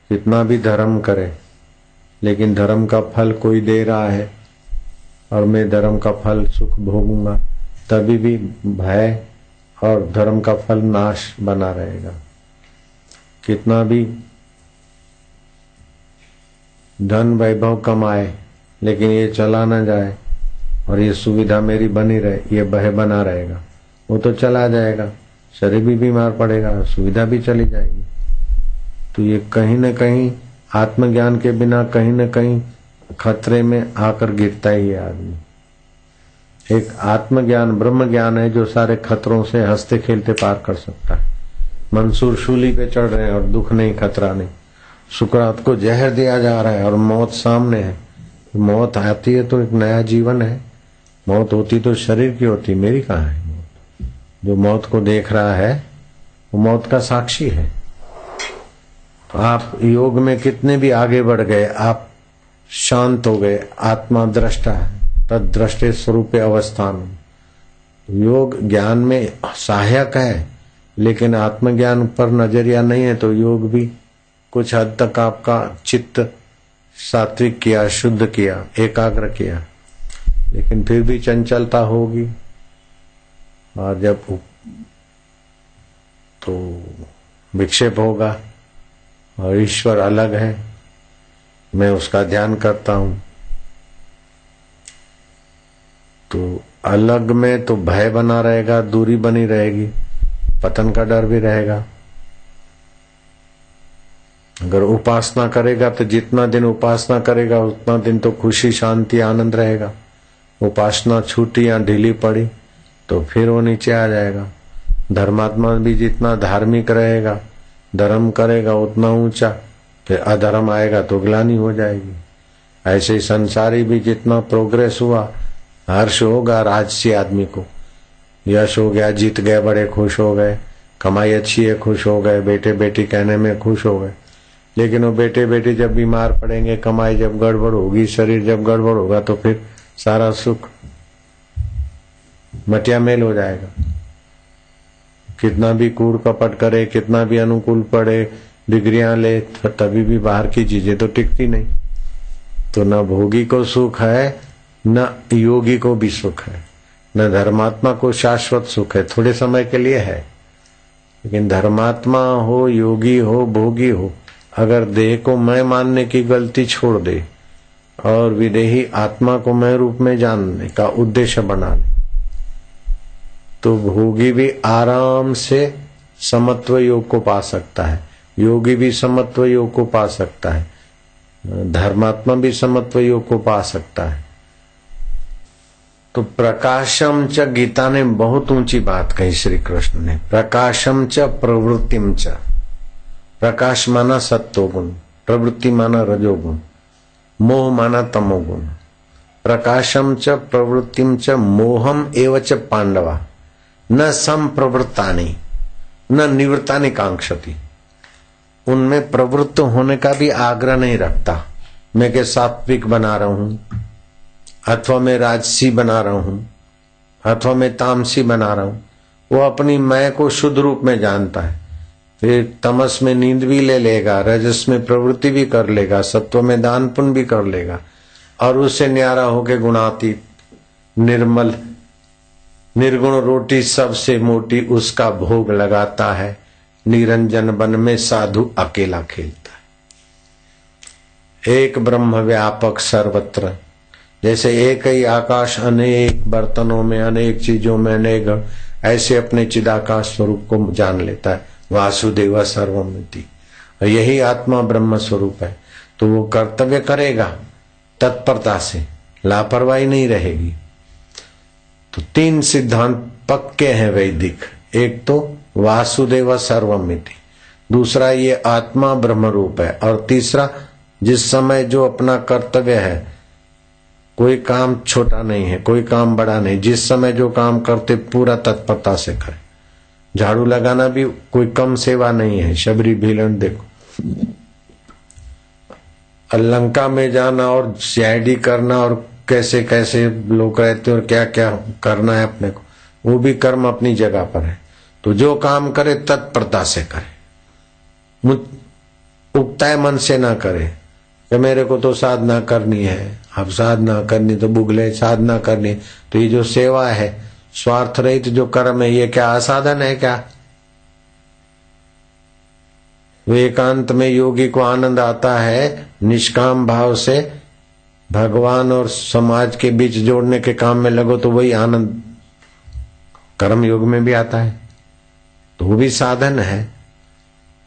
कितना भी धर्म करे, लेकिन धर्म का फल कोई दे रहा है और मैं धर्म का फल सुख भोगूंगा, तभी भी भय और धर्म का फल नाश बना रहेगा। कितना भी धन वैभव कमाए, लेकिन ये चला ना जाए और ये सुविधा मेरी बनी रहे, ये भय बना रहेगा, वो तो चला जाएगा, शरीर भी बीमार पड़ेगा, सुविधा भी चली जाएगी। तो ये कहीं न कहीं आत्मज्ञान के बिना कहीं न कहीं खतरे में आकर गिरता ही है आदमी। एक आत्मज्ञान ब्रह्म ज्ञान है जो सारे खतरों से हंसते खेलते पार कर सकता है। मंसूर शूली पे चढ़ रहे हैं और दुख नहीं, खतरा नहीं। सुकरात को जहर दिया जा रहा है और मौत सामने है। मौत आती है तो एक नया जीवन है, मौत होती तो शरीर की होती, मेरी कहाँ है मौत? जो मौत को देख रहा है वो मौत का साक्षी है। तो आप योग में कितने भी आगे बढ़ गए, आप शांत हो गए, आत्मा दृष्टा है, तद दृष्टे स्वरूपे अवस्थान। योग ज्ञान में सहायक है, लेकिन आत्मज्ञान पर नजरिया नहीं है तो योग भी कुछ हद तक आपका चित्त सात्विक किया, शुद्ध किया, एकाग्र किया, लेकिन फिर भी चंचलता होगी। और जब तो विक्षेप होगा और ईश्वर अलग है, मैं उसका ध्यान करता हूं, तो अलग में तो भय बना रहेगा, दूरी बनी रहेगी, पतन का डर भी रहेगा। अगर उपासना करेगा तो जितना दिन उपासना करेगा उतना दिन तो खुशी शांति आनंद रहेगा। उपासना छूटी या ढीली पड़ी तो फिर वो नीचे आ जाएगा। धर्मात्मा भी जितना धार्मिक रहेगा, धर्म करेगा उतना ऊंचा, फिर अधर्म आएगा तो ग्लानि हो जाएगी। ऐसे ही संसारी भी जितना प्रोग्रेस हुआ, हर्ष होगा राजसी आदमी को, यश हो गया, जीत गए, बड़े खुश हो गए, कमाई अच्छी है, खुश हो गए, बेटे बेटी कहने में खुश हो गए। लेकिन वो बेटे बेटी जब बीमार पड़ेंगे, कमाई जब गड़बड़ होगी, शरीर जब गड़बड़ होगा, तो फिर सारा सुख मटिया मेल हो जाएगा। कितना भी कूड़ कपट करे, कितना भी अनुकूल पड़े, डिग्रियां ले, तभी भी बाहर की चीजें तो टिकती नहीं। तो न भोगी को सुख है, न योगी को भी सुख है, न धर्मात्मा को शाश्वत सुख है, थोड़े समय के लिए है। लेकिन धर्मात्मा हो, योगी हो, भोगी हो, अगर देह को मैं मानने की गलती छोड़ दे और विदेही आत्मा को मैं रूप में जानने का उद्देश्य बना ले, तो भोगी भी आराम से समत्व योग को पा सकता है, योगी भी समत्व योग को पा सकता है, धर्मात्मा भी समत्व योग को पा सकता है। तो प्रकाशम च, गीता ने बहुत ऊंची बात कही श्री कृष्ण ने। प्रकाशम च प्रवृत्तिम च, प्रकाश माना सत्वगुण, प्रवृत्ति माना रजोगुण, मोह माना तमोगुण। प्रकाशम च प्रवृत्तिम च मोहम एव च पांडवा न संप्रवृत्तानि न निवृत्तानि कांक्षति। उनमें प्रवृत्त होने का भी आग्रह नहीं रखता, मैं के सात्विक बना रहा हूं, अथवा मैं राजसी बना रहा हूं, अथवा मैं तामसी बना रहा हूं। वो अपनी मैं को शुद्ध रूप में जानता है। फिर तमस में नींद भी ले लेगा, रजस में प्रवृत्ति भी कर लेगा, सत्व में दान पुण्य भी कर लेगा, और उससे न्यारा होके गुणातीत निर्मल निर्गुण रोटी सबसे मोटी उसका भोग लगाता है। निरंजन वन में साधु अकेला खेलता है। एक ब्रह्म व्यापक सर्वत्र, जैसे एक ही आकाश अनेक बर्तनों में, अनेक चीजों में, अनेक, ऐसे अपने चिदाकाश स्वरूप को जान लेता है। वासुदेव सर्वमिति, यही आत्मा ब्रह्म स्वरूप है। तो वो कर्तव्य करेगा तत्परता से, लापरवाही नहीं रहेगी। तो तीन सिद्धांत पक्के हैं वैदिक। एक तो वासुदेव सर्वमिति, दूसरा ये आत्मा ब्रह्म रूप है, और तीसरा जिस समय जो अपना कर्तव्य है, कोई काम छोटा नहीं है, कोई काम बड़ा नहीं, जिस समय जो काम करते पूरा तत्परता से करें। झाड़ू लगाना भी कोई कम सेवा नहीं है। शबरी भीलन देखो, लंका में जाना और सीआईडी करना, और कैसे कैसे लोग रहते और क्या क्या करना है अपने को, वो भी कर्म अपनी जगह पर है। तो जो काम करे तत्परता से करे। उगताय मन से ना करे कि मेरे को तो साधना करनी है, अब साधना करनी तो बुगले, साधना करनी तो ये जो सेवा है, स्वार्थ रहित जो कर्म है, ये क्या असाधन है क्या? एकांत में योगी को आनंद आता है, निष्काम भाव से भगवान और समाज के बीच जोड़ने के काम में लगो तो वही आनंद कर्म योग में भी आता है, तो वो भी साधन है।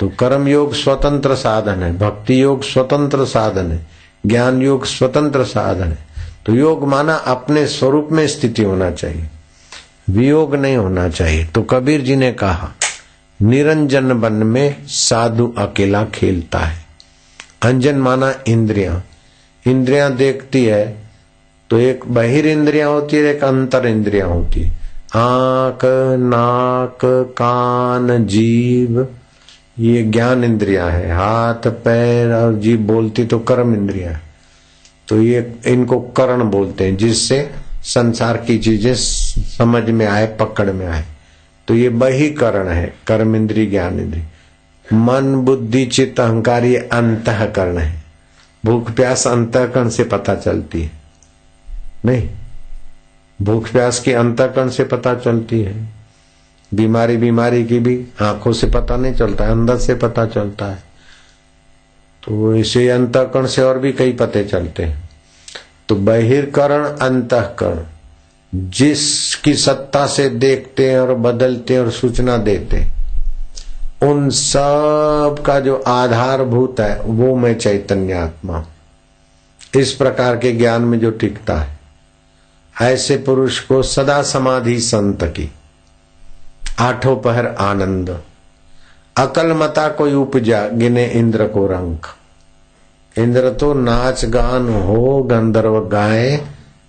तो कर्म योग स्वतंत्र साधन है, भक्ति योग स्वतंत्र साधन है, ज्ञान योग स्वतंत्र साधन है। तो योग माना अपने स्वरूप में स्थिति होना चाहिए, वियोग नहीं होना चाहिए। तो कबीर जी ने कहा निरंजन वन में साधु अकेला खेलता है। अंजन माना इंद्रियां, इंद्रियां देखती है तो एक बहिर इंद्रियां होती है, एक अंतर इंद्रियां होती है। आंख, नाक, कान, जीभ, ये ज्ञान इंद्रियां है। हाथ, पैर और जीभ बोलती तो कर्म इंद्रियां है। तो ये इनको करण बोलते हैं, जिससे संसार की चीजें समझ में आए, पकड़ में आए। तो ये बहिकरण है, कर्म इंद्रिय, ज्ञान इंद्रिय। मन, बुद्धि, चित्त, अहंकार ये अंतःकरण है। भूख प्यास अंतःकरण से पता चलती है, नहीं, भूख प्यास की अंतःकरण से पता चलती है। बीमारी की भी आंखों से पता नहीं चलता है, अंदर से पता चलता है। तो इसे अंतःकरण से और भी कई पते चलते हैं। तो बहिर्करण, अंतःकरण, जिसकी सत्ता से देखते हैं और बदलते हैं और सूचना देते हैं, उन सब का जो आधारभूत है वो मैं चैतन्य आत्मा। इस प्रकार के ज्ञान में जो टिकता है, ऐसे पुरुष को सदा समाधि संत की, आठों पहर आनंद। अकल मता कोई उपजा, गिने इंद्र को रंक। इंद्र तो नाच गान हो, गंधर्व गाए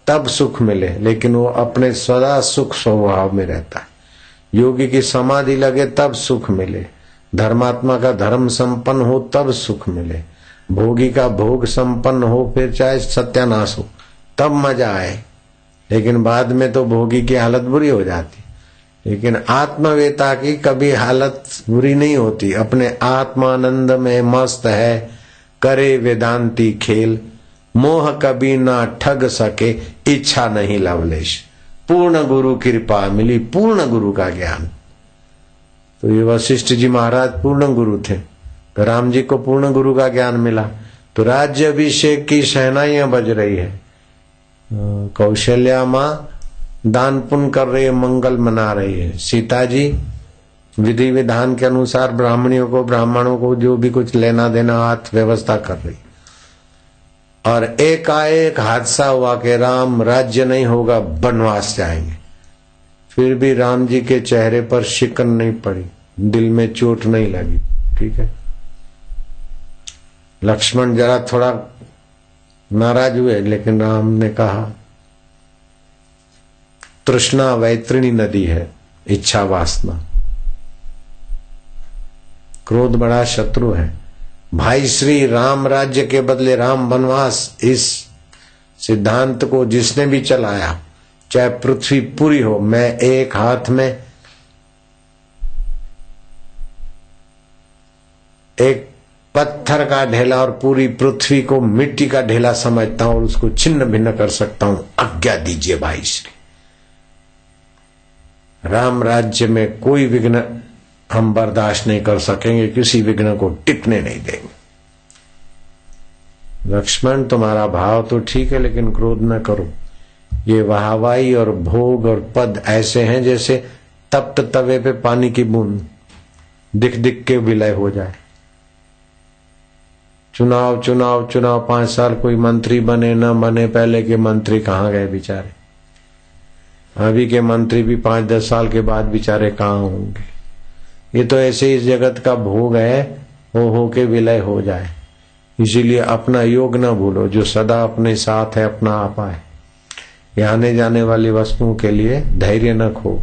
तब सुख मिले, लेकिन वो अपने सदा सुख स्वभाव में रहता है। योगी की समाधि लगे तब सुख मिले, धर्मात्मा का धर्म संपन्न हो तब सुख मिले, भोगी का भोग संपन्न हो, फिर चाहे सत्यानाश हो तब मजा आए। लेकिन बाद में तो भोगी की हालत बुरी हो जाती। लेकिन आत्मवेता की कभी हालत बुरी नहीं होती, अपने आत्मानंद में मस्त है, करे वेदांती खेल। मोह कभी ना ठग सके, इच्छा नहीं लवलेश। पूर्ण गुरु कृपा मिली, पूर्ण गुरु का ज्ञान। तो ये वशिष्ठ जी महाराज पूर्ण गुरु थे, तो राम जी को पूर्ण गुरु का ज्ञान मिला। तो राज्य अभिषेक की शहनाइयां बज रही है, कौशल्या माँ दान पुण्य कर रही है, मंगल मना रही है। सीता जी विधि विधान के अनुसार ब्राह्मणों को जो भी कुछ लेना देना हाथ व्यवस्था कर रही। और एकाएक हादसा हुआ कि राम राज्य नहीं होगा, वनवास जाएंगे। फिर भी राम जी के चेहरे पर शिकन नहीं पड़ी, दिल में चोट नहीं लगी। ठीक है, लक्ष्मण जरा थोड़ा नाराज हुए, लेकिन राम ने कहा तृष्णा वैतरणी नदी है, इच्छा वासना, क्रोध बड़ा शत्रु है। भाई श्री राम राज्य के बदले राम वनवास, इस सिद्धांत को जिसने भी चलाया, चाहे पृथ्वी पूरी हो, मैं एक हाथ में एक पत्थर का ढेला और पूरी पृथ्वी को मिट्टी का ढेला समझता हूं और उसको छिन्न भिन्न कर सकता हूं। आज्ञा दीजिए भाई श्री। राम राज्य में कोई विघ्न हम बर्दाश्त नहीं कर सकेंगे, किसी विघ्न को टिकने नहीं देंगे। लक्ष्मण तुम्हारा भाव तो ठीक है, लेकिन क्रोध न करो। ये वाहवाई और भोग और पद ऐसे हैं जैसे तप्त तवे पे पानी की बूंद, दिख दिख के विलय हो जाए। चुनाव चुनाव चुनाव, 5 साल कोई मंत्री बने न बने, पहले के मंत्री कहाँ गए बेचारे। अभी के मंत्री भी 5-10 साल के बाद बेचारे कहाँ होंगे। ये तो ऐसे इस जगत का भोग है, हो के विलय हो जाए। इसीलिए अपना योग न भूलो, जो सदा अपने साथ है, अपना आपा है। आने जाने वाली वस्तुओं के लिए धैर्य न खो।